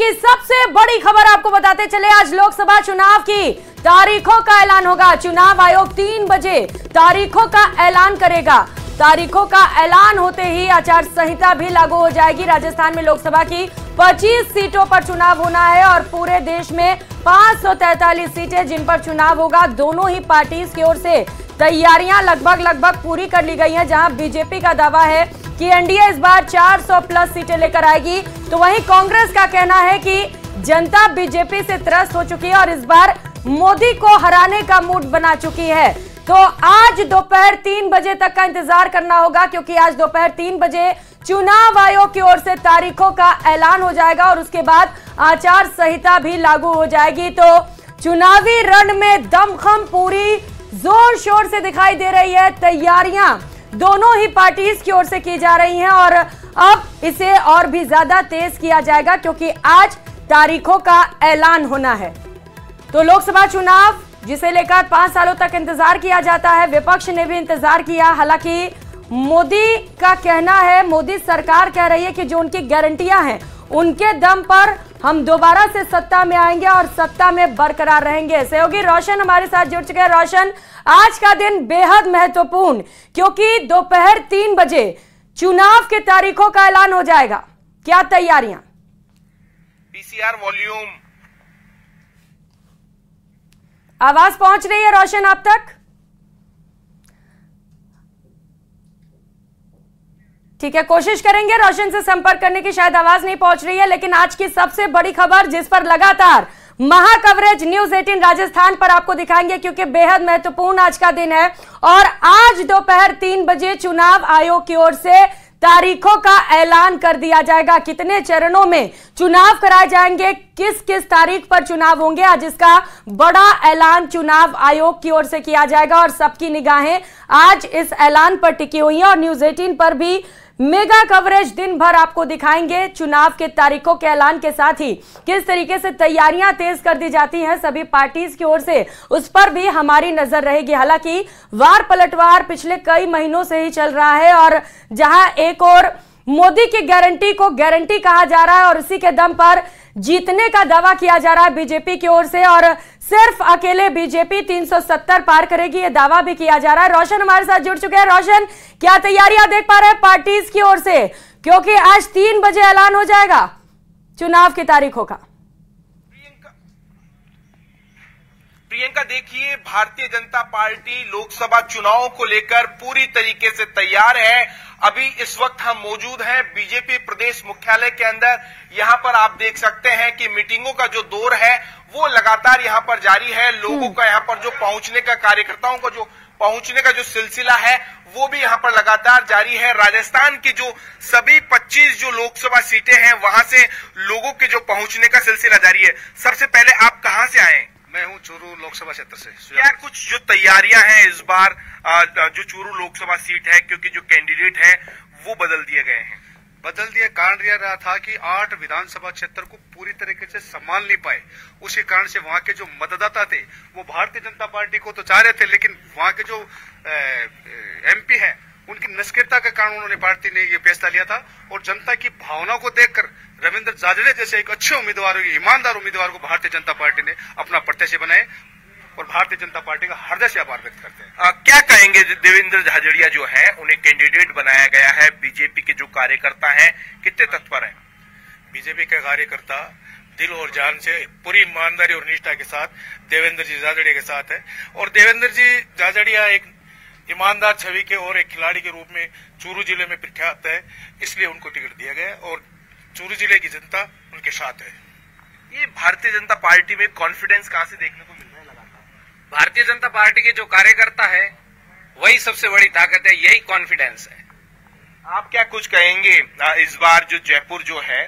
की सबसे बड़ी खबर आपको बताते चले, आज लोकसभा चुनाव की तारीखों का ऐलान होगा। चुनाव आयोग 3 बजे तारीखों का ऐलान करेगा। तारीखों का ऐलान होते ही आचार संहिता भी लागू हो जाएगी। राजस्थान में लोकसभा की 25 सीटों पर चुनाव होना है और पूरे देश में 543 सीटें जिन पर चुनाव होगा। दोनों ही पार्टीज की ओर से तैयारियां लगभग पूरी कर ली गई हैं। जहां बीजेपी का दावा है कि एनडीए इस बार 400 प्लस सीटें लेकर आएगी, तो वहीं कांग्रेस का कहना है कि जनता बीजेपी से त्रस्त हो चुकी है और इस बार मोदी को हराने का मूड बना चुकी है। तो आज दोपहर 3 बजे तक का इंतजार करना होगा, क्योंकि आज दोपहर 3 बजे चुनाव आयोग की ओर से तारीखों का ऐलान हो जाएगा और उसके बाद आचार संहिता भी लागू हो जाएगी। तो चुनावी रण में दमखम पूरी जोर शोर से दिखाई दे रही है। तैयारियां दोनों ही पार्टीज की ओर से की जा रही हैं और अब इसे और भी ज्यादा तेज किया जाएगा, क्योंकि आज तारीखों का ऐलान होना है। तो लोकसभा चुनाव जिसे लेकर 5 सालों तक इंतजार किया जाता है, विपक्ष ने भी इंतजार किया। हालांकि मोदी का कहना है, मोदी सरकार कह रही है कि जो उनकी गारंटियां हैं उनके दम पर हम दोबारा से सत्ता में आएंगे और सत्ता में बरकरार रहेंगे। सहयोगी रोशन हमारे साथ जुड़ चुके हैं। रोशन, आज का दिन बेहद महत्वपूर्ण, क्योंकि दोपहर 3 बजे चुनाव के तारीखों का ऐलान हो जाएगा। क्या तैयारियां? पीसीआर वॉल्यूम आवाज पहुंच रही है रोशन आप तक? ठीक है, कोशिश करेंगे रोशन से संपर्क करने की। शायद आवाज नहीं पहुंच रही है, लेकिन आज की सबसे बड़ी खबर जिस पर लगातार महा कवरेज न्यूज 18 राजस्थान पर आपको दिखाएंगे, क्योंकि बेहद महत्वपूर्ण आज का दिन है और आज दोपहर 3 बजे चुनाव आयोग की ओर से तारीखों का ऐलान कर दिया जाएगा। कितने चरणों में चुनाव कराए जाएंगे, किस किस तारीख पर चुनाव होंगे, आज इसका बड़ा ऐलान चुनाव आयोग की ओर से किया जाएगा और सबकी निगाहें आज इस ऐलान पर टिकी हुई हैं और न्यूज 18 पर भी मेगा कवरेज दिन भर आपको दिखाएंगे। चुनाव के तारीखों के ऐलान के साथ ही किस तरीके से तैयारियां तेज कर दी जाती हैं सभी पार्टीज की ओर से, उस पर भी हमारी नजर रहेगी। हालांकि वार पलटवार पिछले कई महीनों से ही चल रहा है और जहां एक और मोदी की गारंटी को गारंटी कहा जा रहा है और उसी के दम पर जीतने का दावा किया जा रहा है बीजेपी की ओर से और सिर्फ अकेले बीजेपी 370 पार करेगी, यह दावा भी किया जा रहा है। रोशन हमारे साथ जुड़ चुके हैं। रोशन, क्या तैयारियां देख पा रहे हैं पार्टीज की ओर से, क्योंकि आज 3 बजे ऐलान हो जाएगा चुनाव की तारीखों का? प्रियंका, देखिए, भारतीय जनता पार्टी लोकसभा चुनाव को लेकर पूरी तरीके से तैयार है। अभी इस वक्त हम मौजूद हैं बीजेपी प्रदेश मुख्यालय के अंदर। यहां पर आप देख सकते हैं कि मीटिंगों का जो दौर है वो लगातार यहां पर जारी है। लोगों का यहां पर जो पहुंचने का, कार्यकर्ताओं का जो पहुंचने का जो सिलसिला है वो भी यहां पर लगातार जारी है। राजस्थान की जो सभी 25 जो लोकसभा सीटें हैं वहां से लोगों के जो पहुंचने का सिलसिला जारी है। सबसे पहले आप कहां से आए? मैं हूं चूरू लोकसभा क्षेत्र से। क्या कुछ जो तैयारियां हैं इस बार जो चूरू लोकसभा सीट है, क्योंकि जो कैंडिडेट है वो बदल दिए गए हैं? बदल दिया कारण यह रहा था कि 8 विधानसभा क्षेत्र को पूरी तरीके से संभाल नहीं पाए। उसी कारण से वहां के जो मतदाता थे वो भारतीय जनता पार्टी को तो चाह रहे थे, लेकिन वहां के जो एमपी है उनकी निष्क्रियता के कारण उन्होंने पार्टी ने ये फैसला लिया था और जनता की भावना को देखकर रविंद्र जाजड़े जैसे एक अच्छे उम्मीदवार, ईमानदार उम्मीदवार को भारतीय जनता पार्टी ने अपना प्रत्याशी बनाए और भारतीय जनता पार्टी का हृदय से आभार व्यक्त करते हैं। क्या कहेंगे, देवेंद्र झाझड़िया जो है उन्हें कैंडिडेट बनाया गया है, बीजेपी के जो कार्यकर्ता हैं कितने तत्पर हैं? बीजेपी के कार्यकर्ता दिल और जान से पूरी ईमानदारी और निष्ठा के साथ देवेंद्र जी झाझड़िया के साथ है और देवेंद्र जी झाझड़िया एक ईमानदार छवि के और एक खिलाड़ी के रूप में चूरू जिले में प्रख्यात है, इसलिए उनको टिकट दिया गया और चूरू जिले की जनता उनके साथ है। ये भारतीय जनता पार्टी में कॉन्फिडेंस कहां से देखने को मिल रहा है लगातार? भारतीय जनता पार्टी के जो कार्यकर्ता है वही सबसे बड़ी ताकत है, यही कॉन्फिडेंस है। आप क्या कुछ कहेंगे? इस बार जो जयपुर जो है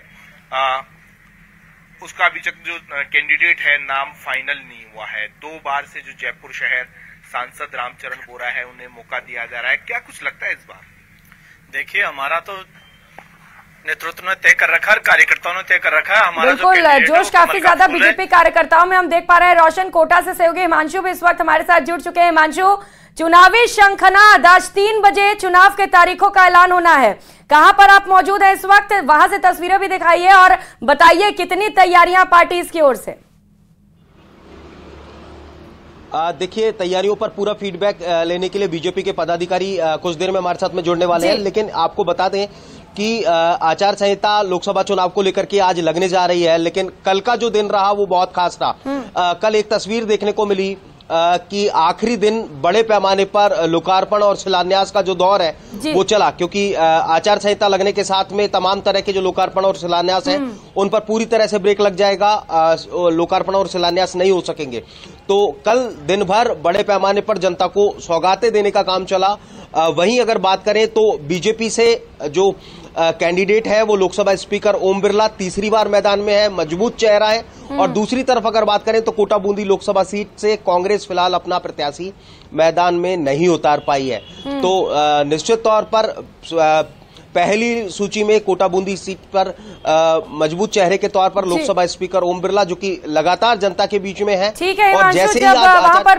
उसका अभी तक जो कैंडिडेट है नाम फाइनल नहीं हुआ है। 2 बार से जो जयपुर शहर सांसद रामचरण बोरा है उन्हें मौका दिया जा रहा है। क्या कुछ लगता है इस बार? देखिए, हमारा तो नेतृत्व ने तय कर रखा है, कार्यकर्ताओं ने तय कर रखा है। हमारा बिल्कुल जोश काफी ज्यादा बीजेपी कार्यकर्ताओं में हम देख पा रहे हैं। रोशन, कोटा से सहयोगी हिमांशु भी इस वक्त हमारे साथ जुड़ चुके हैं। हिमांशु, चुनावी शंखनाद, आज 3 बजे चुनाव के तारीखों का ऐलान होना है। कहां पर आप मौजूद हैं इस वक्त, वहां से तस्वीरें भी दिखाइए और बताइए कितनी तैयारियां पार्टी की ओर से। देखिए, तैयारियों पर पूरा फीडबैक लेने के लिए बीजेपी के पदाधिकारी कुछ देर में हमारे साथ में जुड़ने वाले हैं, लेकिन आपको बता दें कि आचार संहिता लोकसभा चुनाव को लेकर के आज लगने जा रही है, लेकिन कल का जो दिन रहा वो बहुत खास था। कल एक तस्वीर देखने को मिली कि आखिरी दिन बड़े पैमाने पर लोकार्पण और शिलान्यास का जो दौर है वो चला, क्योंकि आचार संहिता लगने के साथ में तमाम तरह के जो लोकार्पण और शिलान्यास हैं उन पर पूरी तरह से ब्रेक लग जाएगा, लोकार्पण और शिलान्यास नहीं हो सकेंगे। तो कल दिन भर बड़े पैमाने पर जनता को सौगातें देने का काम चला। वहीं अगर बात करें तो बीजेपी से जो कैंडिडेट है वो लोकसभा स्पीकर ओम बिरला तीसरी बार मैदान में है, मजबूत चेहरा है। और दूसरी तरफ अगर बात करें तो कोटा बूंदी लोकसभा सीट से कांग्रेस फिलहाल अपना प्रत्याशी मैदान में नहीं उतार पाई है। तो निश्चित तौर पर पहली सूची में कोटा बूंदी सीट पर मजबूत चेहरे के तौर पर लोकसभा स्पीकर ओम बिरला, जो कि लगातार जनता के बीच में है। ठीक है, और जैसे ही वहां पर